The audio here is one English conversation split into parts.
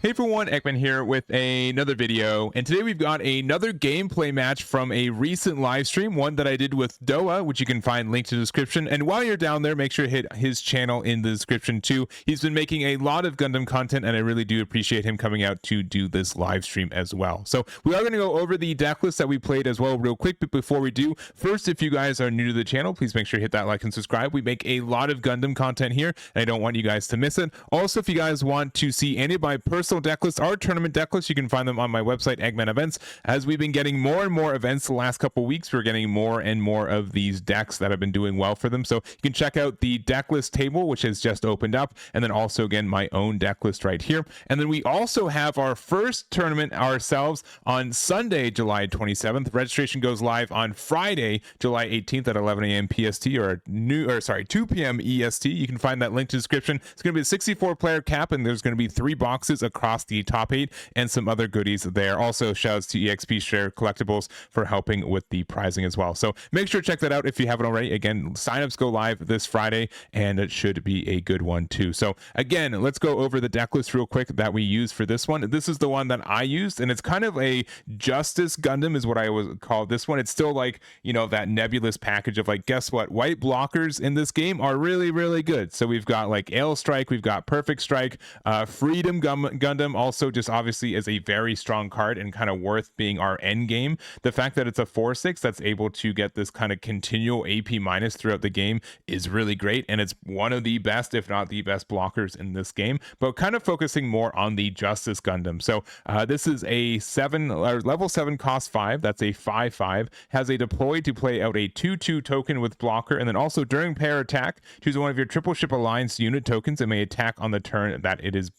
Hey everyone, Ekman here with another video, and today we've got another gameplay match from a recent live stream, one that I did with Doa, which you can find linked in the description. And while you're down there, make sure to hit his channel in the description too. He's been making a lot of Gundam content, and I really do appreciate him coming out to do this live stream as well. So we are going to go over the deck list that we played as well real quick, but before we do, first, if you guys are new to the channel, please make sure to hit that like and subscribe. We make a lot of Gundam content here, and I don't want you guys to miss it. Also, if you guys want to see any of my personal deck lists or tournament deck lists, you can find them on my website, Eggman Events. As we've been getting more and more events the last couple weeks, we're getting more and more of these decks that have been doing well for them. So you can check out the deck list table, which has just opened up, and then also again my own deck list right here. And then we also have our first tournament ourselves on Sunday, July 27th. Registration goes live on Friday, July 18th at 11 a.m. PST or 2 p.m. EST. You can find that link in the description. It's going to be a 64 player cap, and there's going to be 3 boxes across the top 8 and some other goodies there. Also, shouts to EXP Share Collectibles for helping with the prizing as well. So make sure to check that out if you haven't already. Again, signups go live this Friday, and it should be a good one too. So again, let's go over the deck list real quick that we use for this one. This is the one that I used, and it's kind of a Justice Gundam is what I would call this one. It's still like, you know, that nebulous package of like, guess what? White blockers in this game are really, really good. So we've got like Ale Strike, we've got Perfect Strike, Freedom Gundam also just obviously is a very strong card and kind of worth being our end game. The fact that it's a 4/6 that's able to get this kind of continual AP minus throughout the game is really great, and it's one of the best, if not the best, blockers in this game. But kind of focusing more on the Justice Gundam. So this is a level 7 cost 5. That's a 5/5. Has a deploy to play out a 2/2 token with blocker, and then also during pair attack, choose one of your triple ship alliance unit tokens and may attack on the turn that it is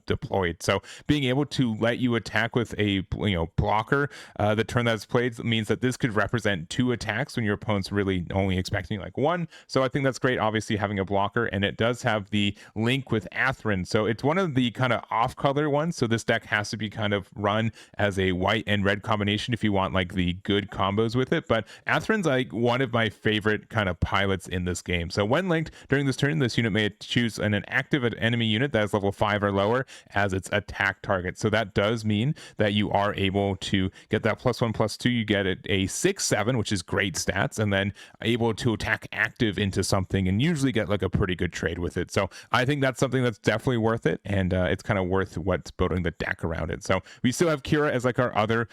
deployed. So being able to let you attack with a blocker the turn that's played means that this could represent 2 attacks when your opponent's really only expecting like 1. So I think that's great, obviously having a blocker, and it does have the link with Aandroidd. So it's one of the kind of off color ones, so this deck has to be kind of run as a white and red combination if you want like the good combos with it. But Aandroidd's like one of my favorite kind of pilots in this game. So when linked during this turn, this unit may choose an active enemy unit that is level 5 or lower as its attack target. So that does mean that you are able to get that +1/+2. You get it a 6/7, which is great stats, and then able to attack active into something and usually get like a pretty good trade with it. So I think that's something that's definitely worth it, and it's kind of worth what's building the deck around it. So we still have Kira as like our other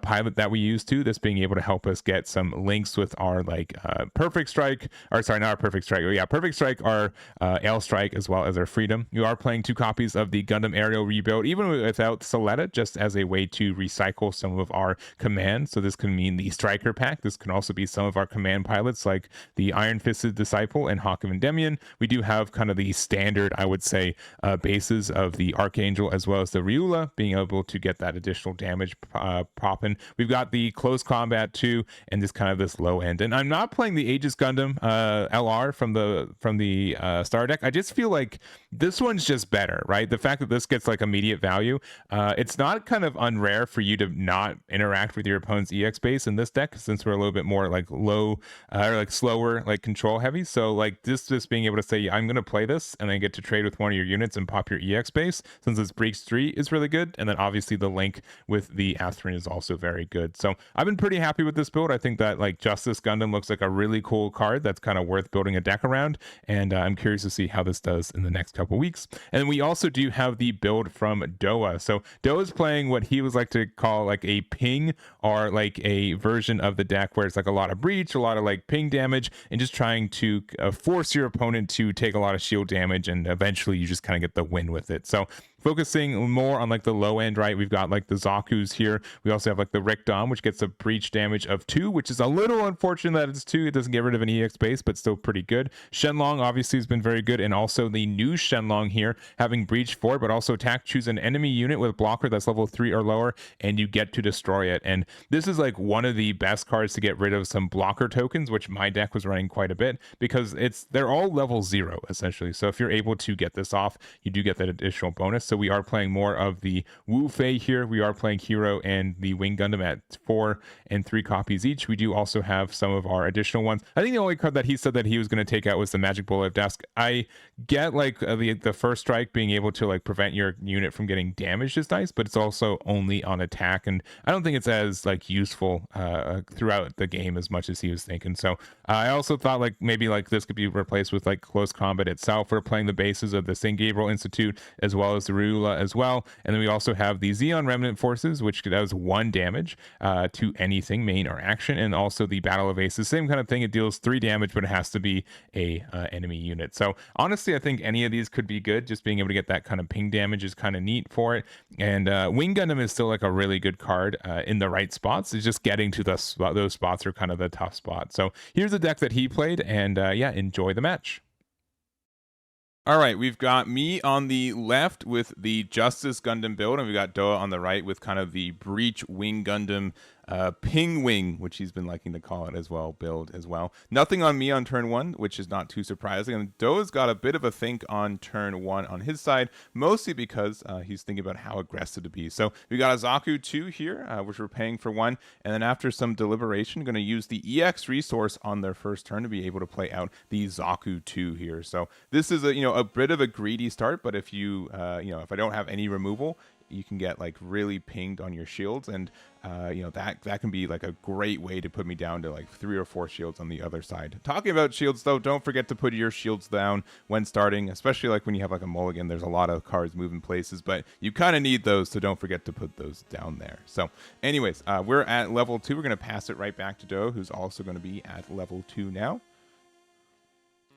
pilot that we use too, this being able to help us get some links with our like Perfect Strike, or sorry, not our Perfect Strike, yeah, Perfect Strike, our Ale Strike, as well as our Freedom. You are playing 2 copies of the Gundam Aerial Rebuild, even without Soletta, just as a way to recycle some of our commands. So this can mean the Striker pack. This can also be some of our command pilots like the Iron Fisted Disciple and Hawk of Endymion. We do have kind of the standard, I would say, bases of the Archangel as well as the Ryula, being able to get that additional damage popping. We've got the close combat too, and just kind of this low end. And I'm not playing the Aegis Gundam LR from the Star deck. I just feel like this one's just better, right? The fact that this gets like immediate value, it's not kind of unrare for you to not interact with your opponent's EX base in this deck, since we're a little bit more like low or like slower, like control heavy. So like this just being able to say, I'm going to play this and then get to trade with one of your units and pop your EX base, since it's Breach 3 is really good. And then obviously the link with the Aandroidd is also very good. So I've been pretty happy with this build. I think that like Justice Gundam looks like a really cool card that's kind of worth building a deck around, and I'm curious to see how this does in the next couple weeks. And we also do have the build from Doa. So Doa's playing what he was like to call like a ping, or like a version of the deck where it's like a lot of breach, a lot of like ping damage, and just trying to force your opponent to take a lot of shield damage, and eventually you just kind of get the win with it. So focusing more on like the low end, right? We've got like the Zaku's here. We also have like the Rickdom, which gets a breach damage of 2, which is a little unfortunate that it's 2. It doesn't get rid of an EX base, but still pretty good. Shenlong obviously has been very good, and also the new Shenlong here having breach 4, but also attack. Choose an enemy unit with blocker that's level 3 or lower, and you get to destroy it. And this is like one of the best cards to get rid of some blocker tokens, which my deck was running quite a bit, because they're all level 0 essentially. So if you're able to get this off, you do get that additional bonus. So we are playing more of the Wu Fei here. We are playing Hero and the Wing Gundam at 4 and 3 copies each. We do also have some of our additional ones. I think the only card that he said that he was going to take out was the Magic Bullet of Dusk. I get like the first strike being able to like prevent your unit from getting damaged is nice, but it's also only on attack, and I don't think it's as like useful throughout the game as much as he was thinking. So I also thought like maybe like this could be replaced with like close combat itself. We're playing the bases of the St. Gabriel Institute as well as the Rula as well, and then we also have the Xeon Remnant Forces, which does 1 damage to anything main or action, and also the Battle of Aces, same kind of thing. It deals 3 damage, but it has to be a enemy unit. So honestly, I think any of these could be good. Just being able to get that kind of ping damage is kind of neat for it. And Wing Gundam is still like a really good card in the right spots. It's just getting to those spots are kind of the tough spot. So here's the deck that he played, and yeah, enjoy the match. All right, we've got me on the left with the Justice Gundam build, and we've got Doa on the right with kind of the Breach Wing Gundam Ping Wing, which he's been liking to call it as well, build as well. Nothing on me on turn 1, which is not too surprising. And Doa's got a bit of a think on turn 1 on his side, mostly because he's thinking about how aggressive to be. So we got a Zaku 2 here, which we're paying for 1. And then after some deliberation, going to use the EX resource on their first turn to be able to play out the Zaku 2 here. So this is a bit of a greedy start, but if you, if I don't have any removal, you can get like really pinged on your shields, and that can be like a great way to put me down to like 3 or 4 shields on the other side. Talking about shields though, don't forget to put your shields down when starting, especially like when you have like a mulligan. There's a lot of cards moving places, but you kind of need those, so don't forget to put those down there. So anyways, we're at level 2. We're going to pass it right back to Doe, who's also going to be at level 2 now.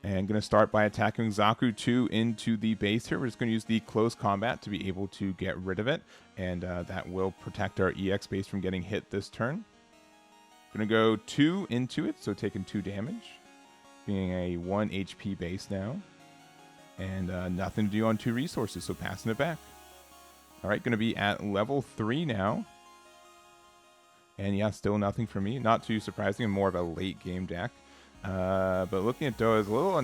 And going to start by attacking Zaku 2 into the base here. We're just going to use the close combat to be able to get rid of it. And that will protect our EX base from getting hit this turn. Going to go 2 into it, so taking 2 damage. Being a 1 HP base now. And nothing to do on 2 resources, so passing it back. Alright, going to be at level 3 now. And yeah, still nothing for me. Not too surprising, more of a late game deck. But looking at Doa is a little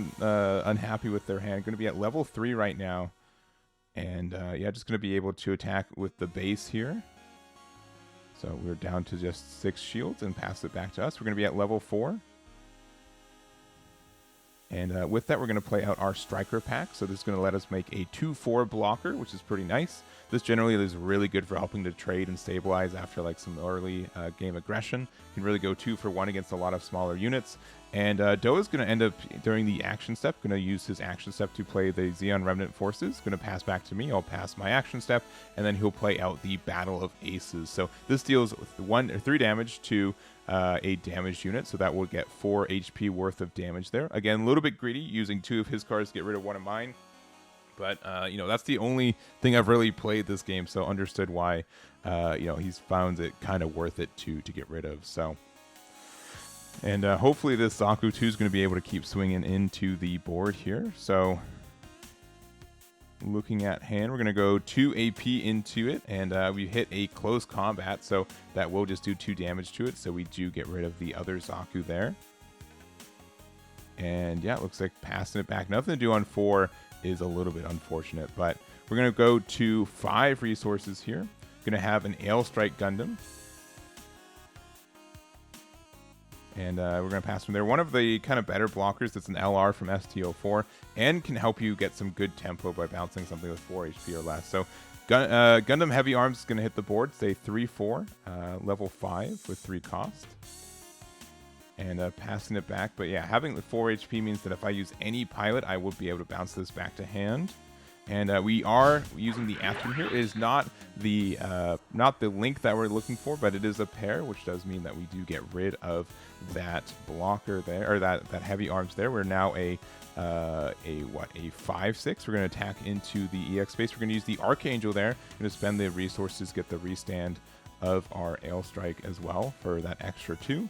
unhappy with their hand. Going to be at level 3 right now. And yeah, just going to be able to attack with the base here. So we're down to just 6 shields and pass it back to us. We're going to be at level 4. And with that, we're going to play out our Striker pack. So this is going to let us make a 2/4 blocker, which is pretty nice. This generally is really good for helping to trade and stabilize after like some early game aggression. You can really go 2 for 1 against a lot of smaller units. And Doa is going to end up, during the action step, going to use his action step to play the Xeon Remnant Forces. Going to pass back to me. I'll pass my action step, and then he'll play out the Battle of Aces. So this deals 1 or 3 damage to a damaged unit, so that will get 4 HP worth of damage there. Again, a little bit greedy, using 2 of his cards to get rid of 1 of mine. But, that's the only thing I've really played this game, so understood why, he's found it kind of worth it to get rid of. So, and hopefully this Zaku 2 is going to be able to keep swinging into the board here. So, looking at hand, we're going to go 2 AP into it, and we hit a close combat, so that will just do 2 damage to it, so we do get rid of the other Zaku there. And yeah, it looks like passing it back. Nothing to do on 4 is a little bit unfortunate, but we're going to go to 5 resources here. Going to have an Aandroidd Gundam. And we're going to pass from there. One of the kind of better blockers that's an LR from STO4 and can help you get some good tempo by bouncing something with 4 HP or less. So Gundam Heavy Arms is going to hit the board, say 3/4, level 5 with 3 cost. And passing it back. But yeah, having the 4 HP means that if I use any pilot, I will be able to bounce this back to hand. And we are using the Atherin here. It is not the link that we're looking for, but it is a pair, which does mean that we do get rid of that blocker there, or that heavy arms there. We're now a 5/6. We're going to attack into the EX space. We're going to use the Archangel there. We're going to spend the resources, get the restand of our Aandroidd as well for that extra 2.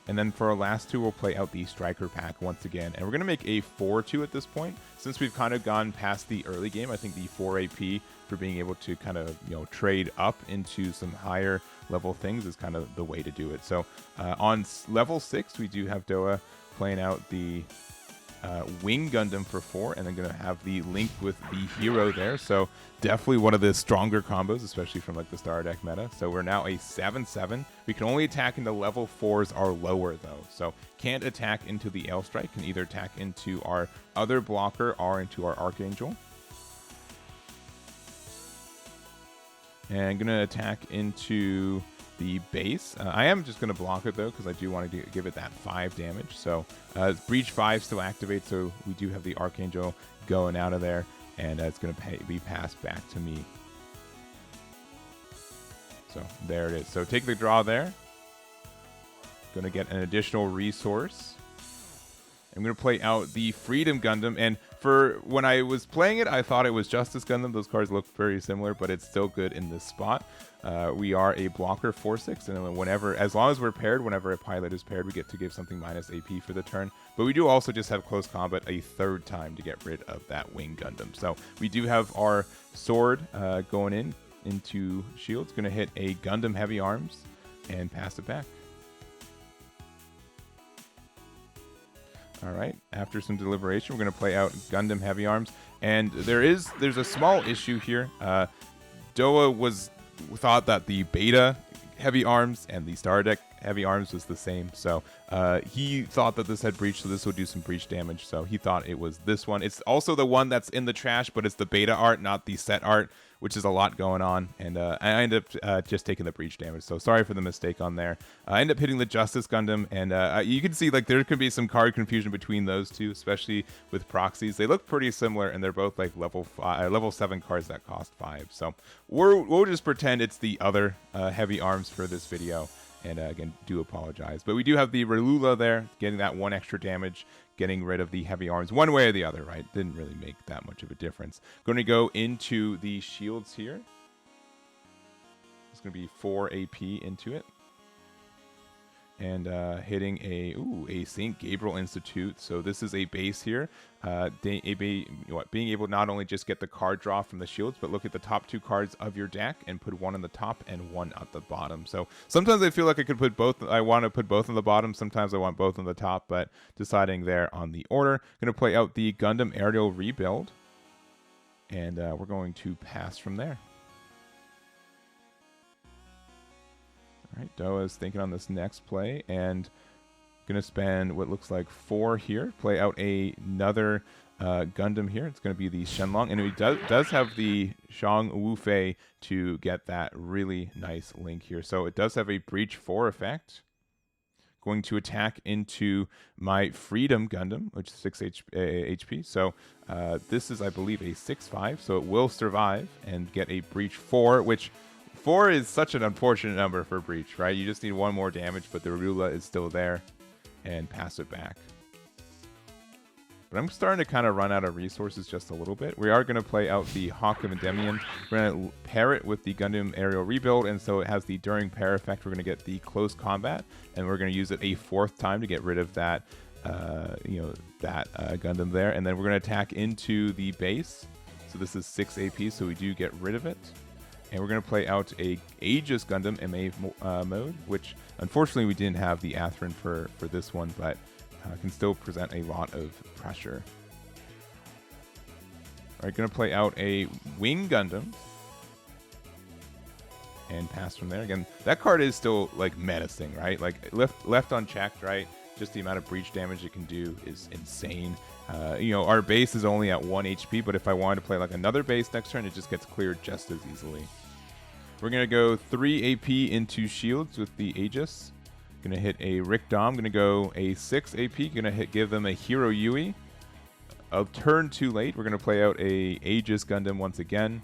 And then for our last 2, we'll play out the Striker pack once again. And we're going to make a 4/2 at this point. Since we've kind of gone past the early game, I think the 4 AP for being able to kind of, trade up into some higher level things is kind of the way to do it. So on level 6, we do have Doa playing out the Wing Gundam for 4, and then going to have the link with the hero there. So definitely one of the stronger combos, especially from like the Star Deck meta. So we're now a 7-7. We can only attack into level 4s or lower though. So can't attack into the Ail Strike, can either attack into our other blocker or into our Archangel. And going to attack into the base. I am just going to block it though, because I do want to give it that 5 damage. So Breach 5 still activates, so we do have the Archangel going out of there, and it's going to be passed back to me. So there it is. So take the draw there. Going to get an additional resource. I'm going to play out the Freedom Gundam, and for when I was playing it, I thought it was Justice Gundam. Those cards look very similar, but it's still good in this spot. We are a blocker 4/6, and then whenever, as long as we're paired, whenever a pilot is paired, we get to give something minus AP for the turn. But we do also just have close combat a 3rd time to get rid of that Wing Gundam. So we do have our sword going into shields. Going to hit a Gundam Heavy Arms and pass it back. All right, after some deliberation, we're going to play out Gundam Heavy Arms, and there's a small issue here. Doa thought that the Beta Heavy Arms and the Star Deck Heavy Arms was the same, so he thought that this had breach, so this would do some breach damage, so he thought it was this one. It's also the one that's in the trash, but it's the Beta art, not the set art, which is a lot going on, and I ended up just taking the breach damage, so sorry for the mistake on there. I ended up hitting the Justice Gundam, and you can see like there could be some card confusion between those two, especially with proxies. They look pretty similar, and they're both like level 7 cards that cost 5, so we'll just pretend it's the other Heavy Arms for this video. And again, do apologize. But we do have the Relula there, getting that 1 extra damage, getting rid of the Heavy Arms one way or the other, right? Didn't really make that much of a difference. Going to go into the shields here. It's going to be 4 AP into it. And hitting a St. Gabriel Institute. So this is a base here. Being able to not only just get the card draw from the shields, but look at the top 2 cards of your deck and put 1 on the top and 1 at the bottom. So sometimes I feel like I could put both. I want to put both on the bottom. Sometimes I want both on the top, but deciding there on the order. Going to play out the Gundam Aerial Rebuild, and we're going to pass from there. All right, Doa is thinking on this next play, and going to spend what looks like 4 here. Play out another Gundam here. It's going to be the Shenlong, and it does have the Shang Wufei to get that really nice link here. So it does have a Breach 4 effect. Going to attack into my Freedom Gundam, which is 6 HP. So this is, I believe, a 6/5, so it will survive and get a Breach 4, which 4 is such an unfortunate number for breach, right? You just need 1 more damage, but the Rula is still there, and pass it back. But I'm starting to kind of run out of resources just a little bit. We are going to play out the Hawk of Endymion. We're going to pair it with the Gundam Aerial Rebuild, and so it has the during pair effect. We're going to get the close combat, and we're going to use it a 4th time to get rid of that, Gundam there. And then we're going to attack into the base. So this is 6 AP, so we do get rid of it. And we're going to play out a Aegis Gundam MA mode, which unfortunately we didn't have the Atherin for this one, but can still present a lot of pressure. All right, going to play out a Wing Gundam and pass from there. Again, that card is still like menacing, right? Like left unchecked, right? Just the amount of breach damage it can do is insane. Our base is only at 1 HP, but if I wanted to play like another base next turn, it just gets cleared just as easily. We're going to go 3 AP into shields with the Aegis. Going to hit a Rick Dom. Going to go a 6 AP. Going to give them a Hero Yui. A turn too late. We're going to play out a Aegis Gundam once again.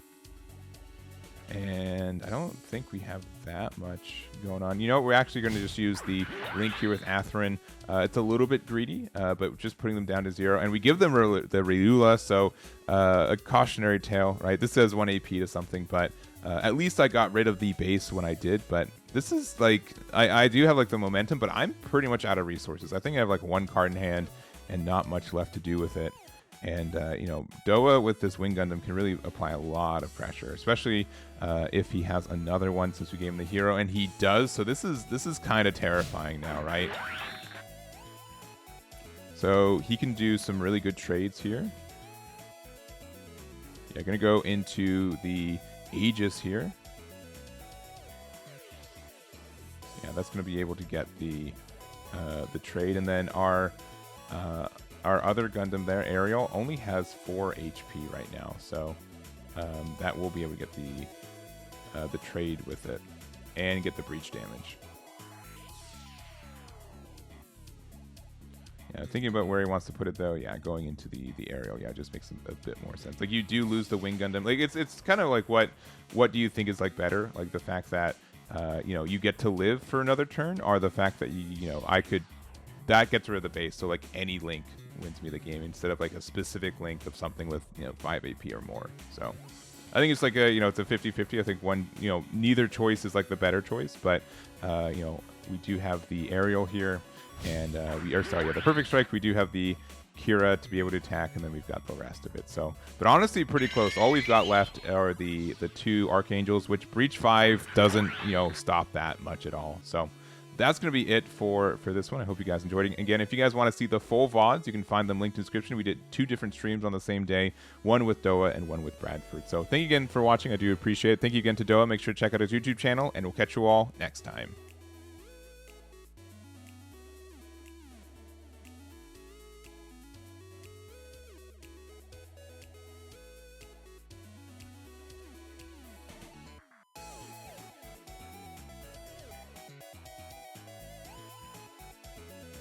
And I don't think we have that much going on. We're actually going to just use the link here with Atherin. It's a little bit greedy, but just putting them down to 0. And we give them the Ryula, so a cautionary tale, right? This says 1 AP to something, but at least I got rid of the base when I did. But this is like, I do have like the momentum, but I'm pretty much out of resources. I think I have like 1 card in hand and not much left to do with it. And, Doa with this Wing Gundam can really apply a lot of pressure, especially if he has another one since we gave him the hero, and he does. So this is kind of terrifying now, right? So he can do some really good trades here. Yeah, going to go into the Aegis here. Yeah, that's going to be able to get the trade, and then our other Gundam there, Ariel, only has 4 HP right now, so that will be able to get the trade with it and get the breach damage. Yeah, thinking about where he wants to put it though, yeah, going into the Ariel, yeah, just makes a bit more sense. Like, you do lose the Wing Gundam. Like, it's kind of like, what do you think is like better? Like the fact that you know, you get to live for another turn, or the fact that that gets rid of the base, so like any link wins me the game instead of like a specific link of something with 5 AP or more. So I think it's like it's a 50-50. I think neither choice is like the better choice, but we do have the Ariel here, and the Perfect Strike. We do have the Kira to be able to attack, and then we've got the rest of it. So, but honestly, pretty close. All we've got left are the 2 Archangels, which Breach 5 doesn't stop that much at all. So that's going to be it for this one. I hope you guys enjoyed it. Again, if you guys want to see the full VODs, you can find them linked in the description. We did 2 different streams on the same day, one with Doa and one with Bradford. So thank you again for watching. I do appreciate it. Thank you again to Doa. Make sure to check out his YouTube channel, and we'll catch you all next time.